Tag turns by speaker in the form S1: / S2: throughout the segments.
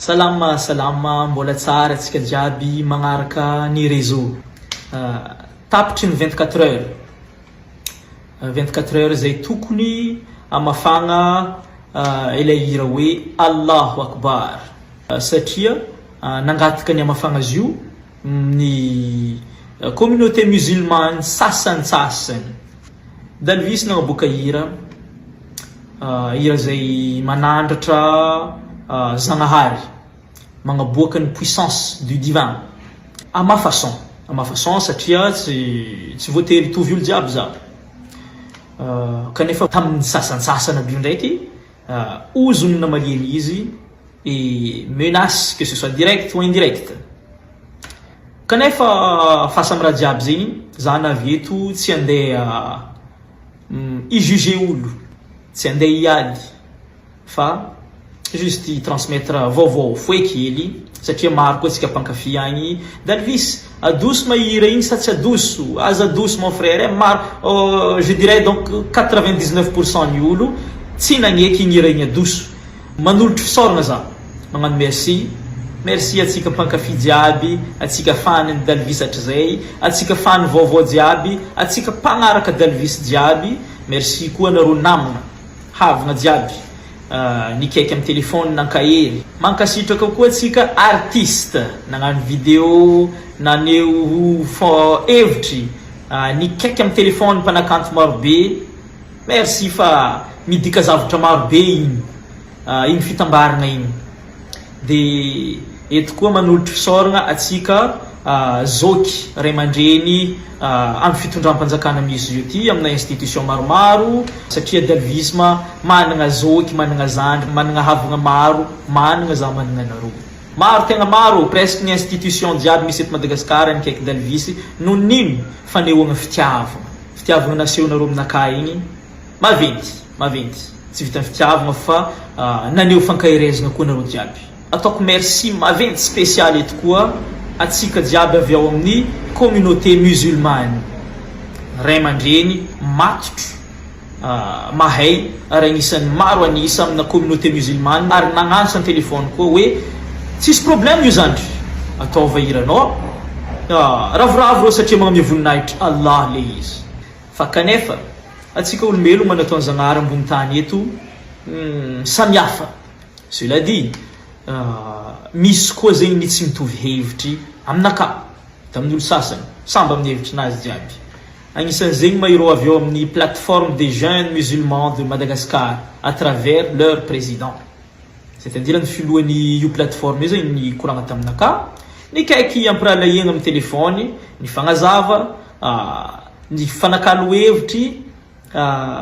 S1: Salama, mbola tsara antsika jiaby magnaraka ny réseau. Tapitry ny 24 heures. 24 heures zay tokony amafagna ilay hira hoe Allahu Akbar. Satria nangataka ny amafagna azy io ny communauté musulmane sasantsasany. Dalvis nagnaboaka hira zay manandratra Zanahary magnaboaka ny puissance du divin à ma façon satria tsy voatery hitovy olo jiaby za kanefa tamin'ny sasansasana aby io ndraiky ozony na malemy izy et menace que ce soit direct ou indirect kanefa face amin'ny raha jiaby zegny za navy eto tsy andeha ijuge olo tsy andeha hiady fa juste i transmettre vaovao foekely satria maro koa tsika mpankafy agny Dalvis adoso mahira igny sa tsy adoso aza adoso mon frère maro je dirais donc 99% ny olo tsy nagneky igny hira igny adoso manolotry fisaorana za magnano merci atsika mpankafy jiaby atsika faniny Dalvis hatrizay atsika fany vaovao jiaby atsika mpagnaraka Dalvis jiaby merci koa anareo namagna havagna jiaby nikaiky amin'ny telefôny nankahery mankasitraka koa atsika artiste nagnano vidéo naneo hevitry nikaiky amin'ny telefôny mpanakanto marobe merci fa midika zavatra marobe igny fitambarana igny de eto koa manolotry fisaorana atsika zoky ray aman-dreny amin'ny fitondram-panjakana misy io ty amina institution maromaro satria dalvisma managna zoky managna zandry managna havagna maro managna za managna anareo maro tegna maro presque ny institution jiaby misy eto Madagasikara nikaiky dalvis no nino fanehoagna fitiavagna nasehonareo aminakay igny maventy tsy vitany fitiavagna fa naneo fankahirezagna koa nareo jiaby ataoko merci maventy spécial eto koa atsika jiaby avy ao amin'ny communauté musulmane ray aman-dreny matotro mahay ary agnisan'ny maro anisa amina communauté musulmane ary nagnantso ny telefôny koa hoe tsisy problème io zandry ataova hiranao ravoravo reo satria magnamia voninahitra Allah le izy fa kanefa atsika olombelo manatao Zanahary ambony tany eto samihafa cela dit misy koa zegny ny tsy mitovy hevitry aminaka tamin'ny olo sasany samby amin'ny hevitrinazy jiaby agnisan'zegny maireo avy eo amin'ny plateforme des jeunes musulmans de Madagascar à travers leur président c'est-à-dire ny filohan'ny io plateforme io zegny ny koragna taminaka nikaiky ampirahalaigna amin'ny telefôny ny fagnazava ny fanakalo hevitry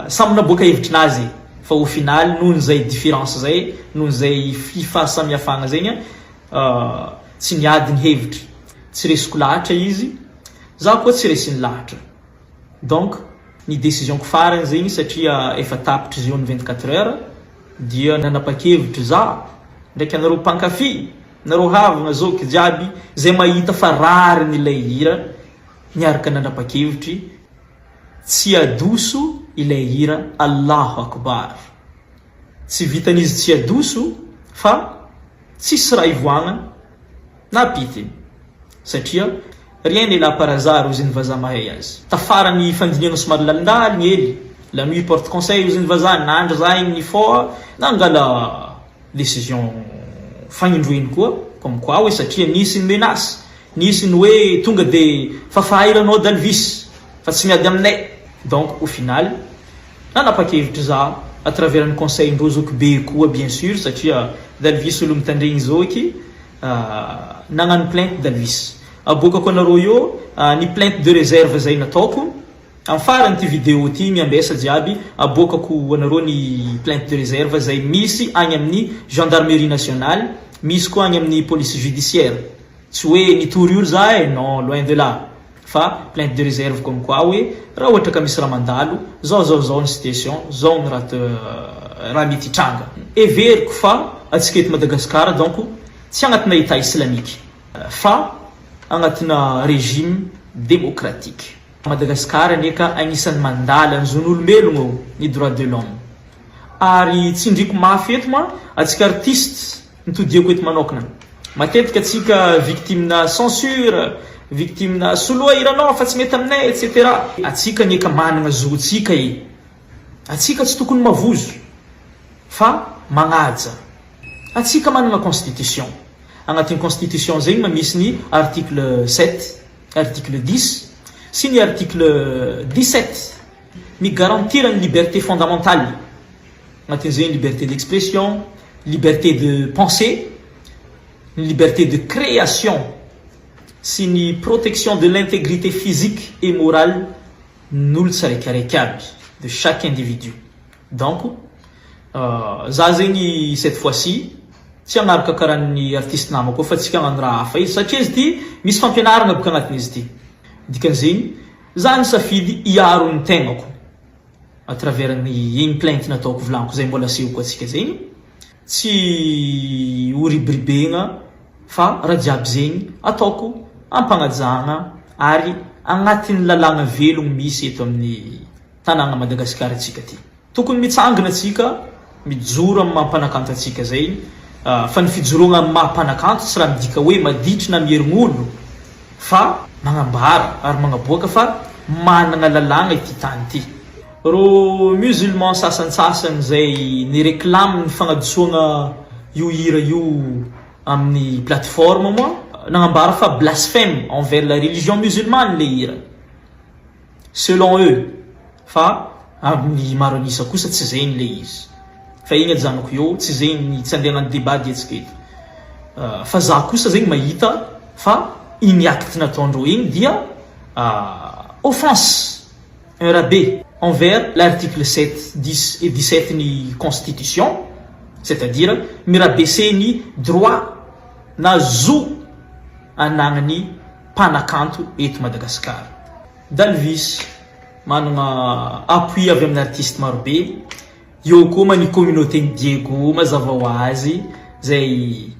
S1: samby naboaka hevitrinazy fa au final nohon zay différence zay nohon zay fifahasamihafagna zegny tsy niady ny hevitry tsy resiko lahatra izy za koa tsy resiny lahatra donc ny décision ko farany zegny satria efa tapitry izy eo ny 24 heures dia nanapa-kevitry za ndraiky anareo mpankafy nareo havagna zoky jiaby zay mahita fa rary nilay hira niaraka nanapa-kevitry tsy adoso ilay hira Allahu Akbar tsy vitan'izy tsy adoso fa tsisy raha ivoagna na pitiny satria rien n'est là par hasard ozy ny vazaha mahay azy tafarany fandiniagna somary lalindaligny hely la nuit porte conseil ozy ny vazaha nandra za igny fô nangala décision fagnindroeny koa comme quoi hoe satria nisy ny menace nisy ny hoe tonga de fafahairanao Dalvis fa tsy miady aminay donc au final nanapa-kevitry za à travers ny conseil ndreo zoky be koa bien sûr satria Dalvis olo mitandregny zoky nagnano plainte Dalvis aboaka ko anareo io ny plainte de réserve zay nataoko amin'ny farany ty vidéo ty miambesa jiaby aboakako anareo ny plainte de réserve zay misy agny amin'ny gendarmerie nationale misy koa agny amin'ny police judiciaire tsy hoe nitory olo za non loin de là fa plainte de réserve comme quoi hoe raha ohatra ka misy raha mandalo zao ny situation zao ny raha mety hitranga everiko fa atsika eto Madagasikara donc tsy agnatina état islamique fa agnatina régime démocratique Madagasikara neka agnisan'ny mandala ny zon'olombelogno ny droit de l'homme ary tsy ndriko mafy eto ma atsika artiste nitodiako eto manokana. Matetika atsika victime na censure, victime na soloa iranao fa tsy mety aminay etc. Atsika neka manana zotsika atsika tsy tokony mavozo fa magnaja. Atsika manana constitution. Agnatin'ny constitution zegny misy ny article 7, article 10 sy ny article 17 migarantir une liberté fondamentale. Agnatin'izay liberté d'expression, liberté de pensée, liberté de création, c'est une protection de l'intégrité physique et morale de chaque individu. Donc, zazeni cette fois-ci, tsy agnaraka karahan'ny artiste namako fa tsika hagnano raha hafa izy satria izy ty misy fampianarana boka agnatin'izy ty. Dikan'izegny, za nisafidy hiaro ny tegnako à travers ny plainte nataoko volaniko zay mbola asehoko atsika zegny. Tsy horibiribegna fa raha jiaby zegny ataoko ampagnajagna ary agnatin'ny lalàna velogno misy eto amin'ny tanàna Madagasikara atsika ty. Tokony mitsangana atsika, mijoro amin'ny mampanakanto atsika zay. Fa ny fijoroagna amin'ny mampanakanto tsy raha midika hoe maditry na mierign'olo fa magnambara ary magnaboaka fa manana lalàna ity tany ty. Ro musulman sasansasany zay ni réclame ny fagnadisoagna io hira io amin'ny plateforme moa nagnambara fa blasphème envers la religion musulmane le hira. Selon eux, fa amin'ny maro anisa kosa tsy zegny le izy. Fa igny ajanoko io tsy zegny tsy andeha hagnano débat dietsika eto. Fa za kosa zegny mahita fa igny acte nataondreo igny dia offense, un rabais envers l'article 7, 10 et 17 ni constitution, c'est-à-dire mirabaisser ni droit na zo anagnany mpanakanto eto Madagasikara. Dalvis manana appui avy amin'ny artiste marobe. Eo koa ny communauté ny Diego mazava ho azy zay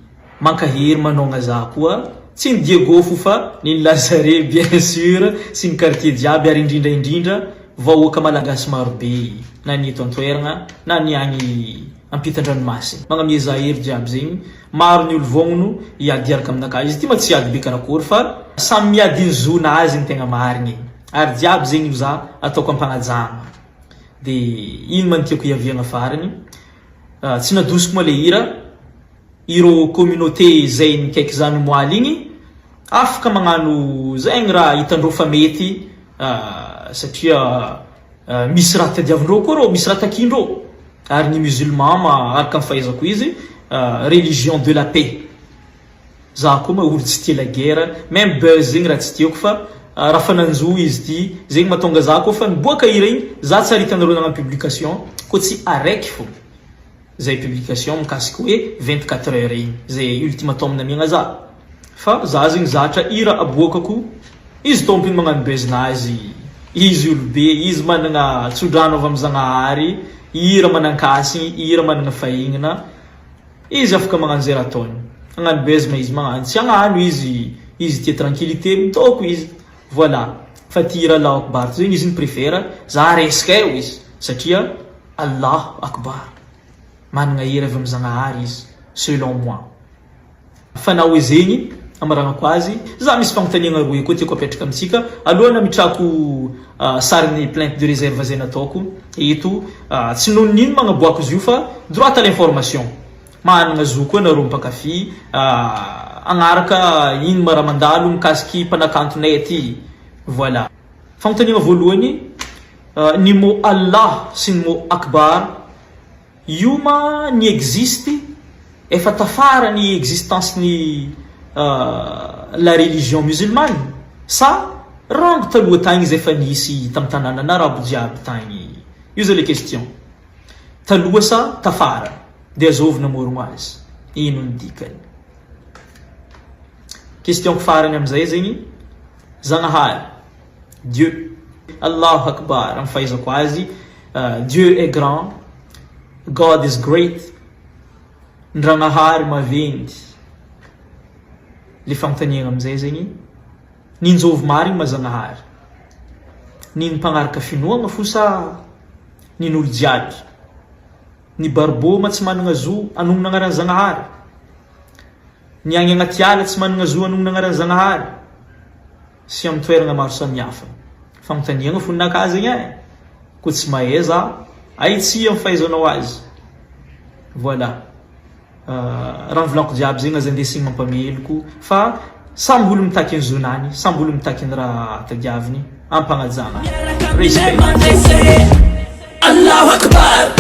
S1: mankahery manonga za koa. Tsy ny Diego fo fa ny Lazare bien sûr sy ny quartier jiaby ary indrindra vahoaka malagasy marobe na ny eto antoeragna na ny agny ampitan-dranomasina. Magnamia za hery jiaby zegny maro ny olo vognogno iady araka aminaka. Izy ty ma tsy iady be karakory fa samy miady ny zona azy ny tegna marigny. Ary jiaby zegny za ataoko ampanajagna. De ino man tiako iaviagna farany. Tsy nadosiko moa le hira. Iro communauté zay nikaiky zany moaly igny afaka magnano zegny raha hitandreo fa mety satria misy raha tadiavindreo koa rô, misy raha takindreo. Ary ny musulman araka ny fahaizako izy religion de la paix. Za koa olo tsy tia la guerre, même buzz zegny raha tsy tiako fa raha fananjo izy ty zegny matonga za koa fa miboaka hira igny za tsy aritanareo nagnano publication koa tsy araiky fo. Zay publication mikasika hoe 24 heures igny zay ultimatum namiagna za. Fa za zegny zatra hira aboakako izy tompiny magnano beznazy, izy olobe, izy manana tsodrano avy am'Zagnahary, hira manan-kasigny, hira manana fahignana, izy afaka magnano zay raha ataony. Agnano bezma izy magnano, tsy agnano izy tia tranquillité mitoko izy. Voilà. Fa ty hira Allahu Akbar zegny izy ny préfère, za resaka eo izy satria Allahu Akbar. Manana hira avy am'Zagnahary izy selon moi. Fa na hoe zegny amaragnako azy za misy fagnontaniagna roe koa tiako apetraka amitsika alohana mitrako sariny plainte de réserve zay nataoko eto tsy noho nino magnaboako izy io fa droit à l'information managna zo koa nareo mpakafy agnaraka ino mara mandalo mikasiky mpanakantonay aty. Voilà. Fagnontaniagna voalohany ny mot Allah sy ny mot Akbar io ma ny existe efa tafara ny existence ny la religion musulmane sa rango taloha tagny izy efa nisy tamin'ny tanàna na rabo jiaby tagny. Io zay le question. Taloha sa tafara dia azovy namorogno azy. Ino ny dikany? Question farany am'izay zegny Zagnahary, Dieu, Allahu Akbar amin'ny fahaizako azy, Dieu est grand, God is great, Ndragnahary mavendy. Le fagnontaniagna amizay zegny ninjovy marigny Zagnahary, niny mpagnaraka finoagna fo sa nin'olo jiaby, ny barbo ma tsy managna zo anognana agnaran'ny Zagnahary. ny agny agnaty ala tsy managna zo anong nagnaran-Zagnahary sy amin'ny toerana maro samihafa. Fanontaniagna foninakahy zegny e, ko tsy mahay za aitsy amin'ny fahaizanao azy. Voilà, raha volako jiaby zegny aza ndesigny mampameloko fa samby olo mitaky ny zonany, samby olo mitaky ny raha tadiaviny, ampanajana. Respect. Allahu Akbar.